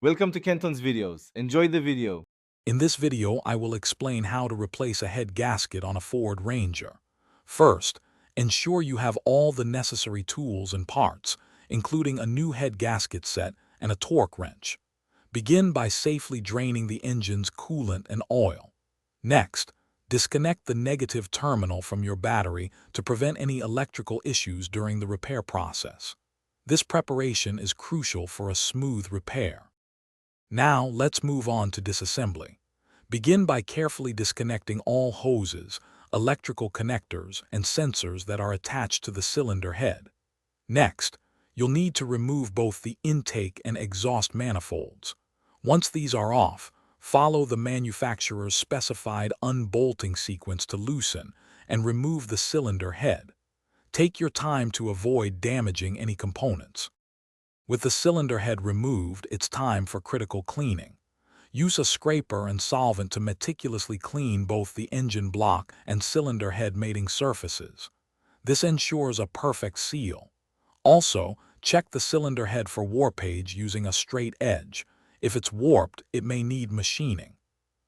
Welcome to Kenton's videos. Enjoy the video. In this video, I will explain how to replace a head gasket on a Ford Ranger. First, ensure you have all the necessary tools and parts, including a new head gasket set and a torque wrench. Begin by safely draining the engine's coolant and oil. Next, disconnect the negative terminal from your battery to prevent any electrical issues during the repair process. This preparation is crucial for a smooth repair. Now, let's move on to disassembly. Begin by carefully disconnecting all hoses, electrical connectors, and sensors that are attached to the cylinder head. Next, you'll need to remove both the intake and exhaust manifolds. Once these are off, follow the manufacturer's specified unbolting sequence to loosen and remove the cylinder head. Take your time to avoid damaging any components. With the cylinder head removed, it's time for critical cleaning. Use a scraper and solvent to meticulously clean both the engine block and cylinder head mating surfaces. This ensures a perfect seal. Also, check the cylinder head for warpage using a straight edge. If it's warped, it may need machining.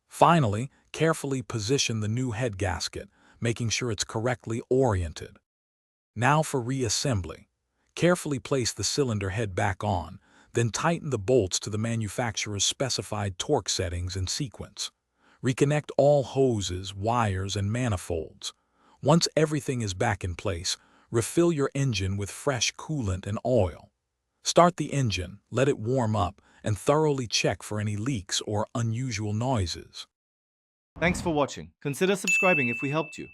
Finally, carefully position the new head gasket, making sure it's correctly oriented. Now for reassembly. Carefully place the cylinder head back on, then tighten the bolts to the manufacturer's specified torque settings in sequence. Reconnect all hoses, wires, and manifolds. Once everything is back in place, refill your engine with fresh coolant and oil. Start the engine, let it warm up, and thoroughly check for any leaks or unusual noises. Thanks for watching. Consider subscribing if we helped you.